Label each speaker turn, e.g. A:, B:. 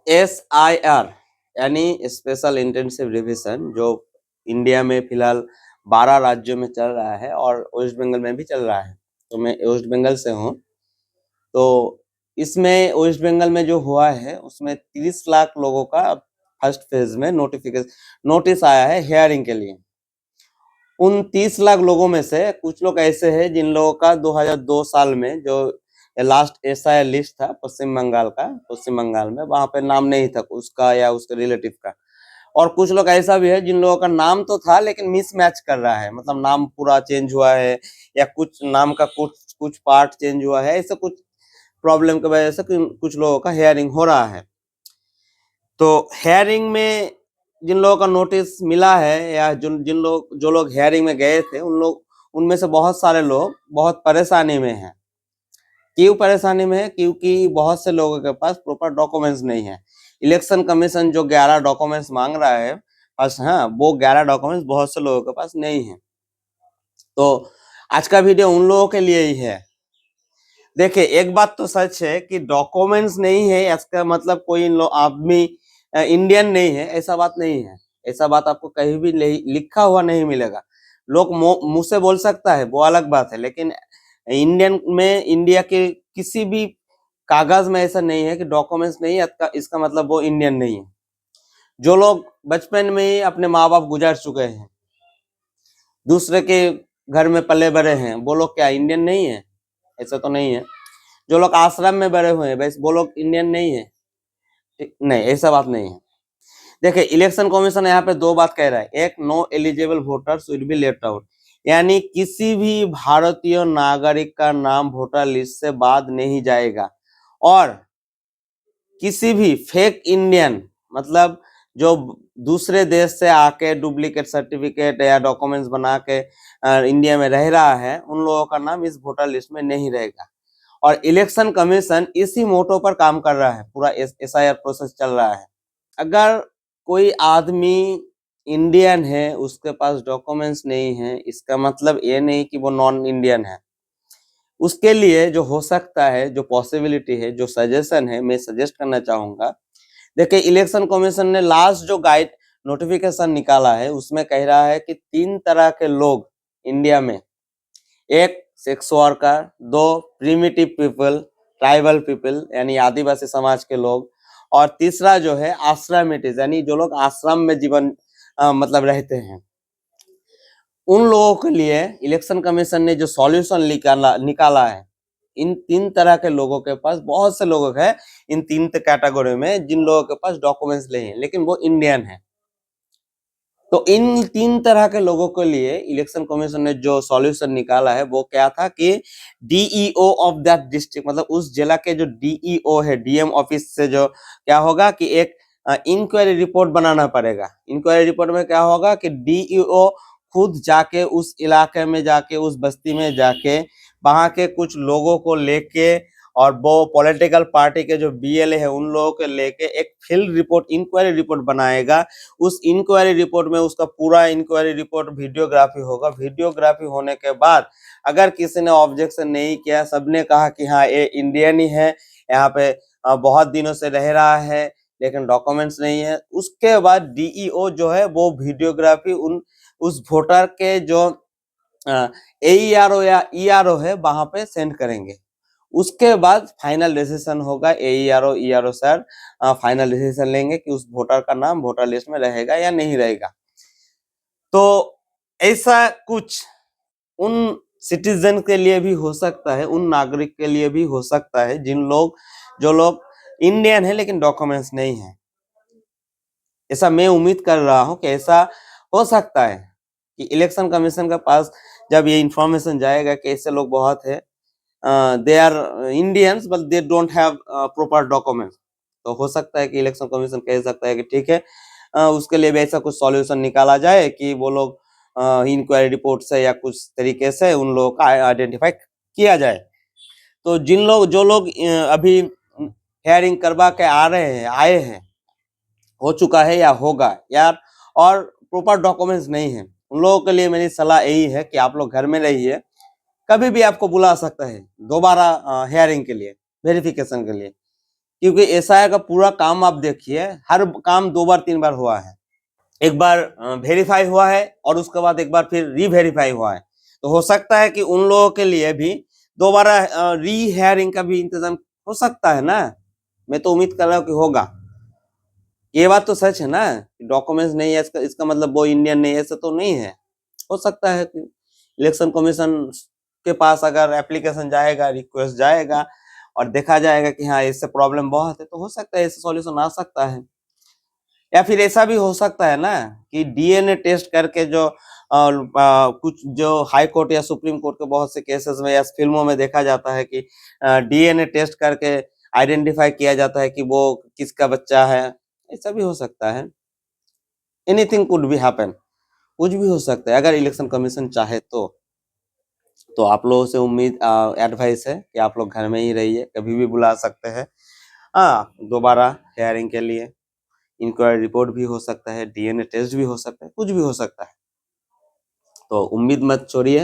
A: SIR यानी special intensive revision, जो India में फिलहाल 12 राज्यों में चल रहा है और वेस्ट बंगाल में भी चल रहा है। तो मैं वेस्ट बंगाल से हूँ। तो इसमें वेस्ट बंगाल में जो हुआ है उसमें 30 लाख लोगों का फर्स्ट फेज में नोटिस आया है हियरिंग के लिए। उन 30 लाख लोगों में से कुछ लोग ऐसे हैं जिन लोगों का 2002 साल में जो लास्ट SIR लिस्ट था पश्चिम बंगाल में, वहां पे नाम नहीं था उसका या उसके रिलेटिव का। और कुछ लोग ऐसा भी है जिन लोगों का नाम तो था लेकिन मिसमैच कर रहा है, मतलब नाम पूरा चेंज हुआ है या कुछ नाम का कुछ पार्ट चेंज हुआ है, ऐसा कुछ प्रॉब्लम की वजह से कुछ लोगों का हियरिंग हो रहा है। तो हियरिंग में जिन लोगों का नोटिस मिला है या जो लोग हियरिंग में गए थे उनमें से बहुत सारे लोग बहुत परेशानी में हैं। क्यों परेशानी में है? क्योंकि बहुत से लोगों के पास प्रॉपर डॉक्यूमेंट्स नहीं है। इलेक्शन कमीशन जो 11 डॉक्यूमेंट्स मांग रहा है बस, हाँ, वो 11 डॉक्यूमेंट्स बहुत से लोगों के पास नहीं है। तो आज का वीडियो उन लोगों के लिए ही है। देखिए, एक बात तो सच है कि डॉक्यूमेंट्स नहीं है इसका मतलब कोई आदमी इंडियन नहीं है, ऐसा बात नहीं है। ऐसा बात आपको कहीं भी लिखा हुआ नहीं मिलेगा। लोग मुंह से बोल सकता है, वो अलग बात है, लेकिन इंडिया के किसी भी कागज में ऐसा नहीं है कि डॉक्यूमेंट्स नहीं है इसका मतलब वो इंडियन नहीं है। जो लोग बचपन में ही अपने माँ बाप गुजर चुके हैं, दूसरे के घर में पले बड़े हैं, वो लोग क्या इंडियन नहीं है? ऐसा तो नहीं है। जो लोग आश्रम में बड़े हुए हैं बस वो लोग इंडियन नहीं है? नहीं, ऐसा बात नहीं है। देखिए, इलेक्शन कमीशन यहाँ पे दो बात कह रहा है। एक, no eligible voters will be left out, यानी किसी भी भारतीय नागरिक का नाम वोटर लिस्ट से बाद नहीं जाएगा। और किसी भी फेक इंडियन, मतलब जो दूसरे देश से आके डुप्लीकेट सर्टिफिकेट या डॉक्यूमेंट्स बना के इंडिया में रह रहा है, उन लोगों का नाम इस वोटर लिस्ट में नहीं रहेगा। और इलेक्शन कमीशन इसी मोटो पर काम कर रहा है, पूरा SIR प्रोसेस चल रहा है। अगर कोई आदमी इंडियन है, उसके पास डॉक्यूमेंट्स नहीं है, इसका मतलब ये नहीं कि वो नॉन इंडियन है। उसके लिए जो हो सकता है, जो पॉसिबिलिटी है, जो सजेशन है, मैं सजेस्ट करना चाहूंगा। देखिए, इलेक्शन कमीशन ने लास्ट जो गाइड नोटिफिकेशन निकाला है उसमें कह रहा है कि 3 तरह के लोग इंडिया में, एक sex worker, 2 primitive people, tribal people यानी आदिवासी समाज के लोग, और तीसरा जो है आश्रमिटीज यानी जो लोग आश्रम में जीवन मतलब रहते हैं। उन लोगों के लिए इलेक्शन कमीशन ने जो सॉल्यूशन निकाला है, इन 3 तरह के लोगों के पास, बहुत से लोग हैं इन 3 कैटेगरी में जिन लोगों के पास डॉक्यूमेंट्स नहीं है लेकिन वो इंडियन है। तो इन 3 तरह के लोगों के लिए इलेक्शन कमीशन ने जो सॉल्यूशन निकाला है वो क्या था कि DEO ऑफ दैट डिस्ट्रिक्ट, मतलब उस जिला के जो DEO है, DM ऑफिस से जो क्या होगा कि एक इंक्वायरी रिपोर्ट बनाना पड़ेगा। इंक्वायरी रिपोर्ट में क्या होगा कि DEO खुद जाके उस इलाके में जाके, उस बस्ती में जाके, वहां के कुछ लोगों को लेके और वो पॉलिटिकल पार्टी के जो BLA है उन लोगों के लेके एक फील्ड रिपोर्ट, इंक्वायरी रिपोर्ट बनाएगा। उस इंक्वायरी रिपोर्ट में उसका पूरा इंक्वायरी रिपोर्ट वीडियोग्राफी होगा। वीडियोग्राफी होने के बाद अगर किसी ने ऑब्जेक्शन नहीं किया, सबने कहा कि हाँ ये इंडियन ही है, यहाँ पे बहुत दिनों से रह रहा है लेकिन डॉक्यूमेंट्स नहीं है, उसके बाद DEO जो है वो वीडियोग्राफी उस वोटर के जो AERO या ERO है वहां पे सेंड करेंगे। उसके बाद फाइनल डिसीजन होगा। AERO ERO sir final decision लेंगे कि उस वोटर का नाम वोटर लिस्ट में रहेगा या नहीं रहेगा। तो ऐसा कुछ उन सिटीजन के लिए भी हो सकता है, उन नागरिक के लिए भी हो सकता है जो लोग इंडियन है लेकिन डॉक्यूमेंट्स नहीं है। ऐसा मैं उम्मीद कर रहा हूं कि ऐसा हो सकता है कि इलेक्शन कमीशन के पास जब ये इंफॉर्मेशन जाएगा कि ऐसे लोग बहुत है, they are Indians but they don't have proper documents, तो हो सकता है कि इलेक्शन कमीशन कह सकता है कि ठीक है, उसके लिए भी ऐसा कुछ सॉल्यूशन निकाला जाए कि वो लोग इंक्वायरी रिपोर्ट से या कुछ तरीके से उन लोगों का आइडेंटिफाई किया जाए। तो जो लोग अभी हियरिंग करवा के आए हैं, हो चुका है या होगा यार, और प्रॉपर डॉक्यूमेंट्स नहीं है, उन लोगों के लिए मेरी सलाह यही है कि आप लोग घर में रहिए। कभी भी आपको बुला सकता है दोबारा हियरिंग के लिए, वेरिफिकेशन के लिए। क्योंकि एसआईआर का पूरा काम आप देखिए, हर काम 2 बार 3 बार हुआ है। एक बार वेरीफाई हुआ है और उसके बाद एक बार फिर रीवेरीफाई हुआ है। तो हो सकता है कि उन लोगों के लिए भी दोबारा री हेयरिंग का भी इंतजाम हो सकता है ना। मैं तो उम्मीद कर रहा हूँ कि होगा। ये बात तो सच है ना, डॉक्यूमेंट्स नहीं है इसका मतलब वो इंडियन नहीं है, ऐसा तो नहीं है। हो सकता है कि इलेक्शन कमीशन के पास अगर एप्लीकेशन जाएगा, रिक्वेस्ट जाएगा और देखा जाएगा कि हाँ इससे प्रॉब्लम बहुत है, तो हो सकता है इससे सॉल्यूशन आ सकता है। या फिर ऐसा भी हो सकता है ना कि डीएनए टेस्ट करके जो कुछ जो हाई कोर्ट या सुप्रीम कोर्ट के बहुत से केसेस में या फिल्मों में देखा जाता है कि डीएनए टेस्ट करके आइडेंटिफाई किया जाता है कि वो किसका बच्चा है। ऐसा भी हो सकता है। एनीथिंग कुड बी हैपन, कुछ भी हो सकता है अगर इलेक्शन कमीशन चाहे तो आप लोगों से उम्मीद एडवाइस है कि आप लोग घर में ही रहिए, कभी भी बुला सकते हैं हाँ दोबारा हेयरिंग के लिए। इंक्वायरी रिपोर्ट भी हो सकता है, डीएनए टेस्ट भी हो सकता है, कुछ भी हो सकता है। तो उम्मीद मत छोड़िए,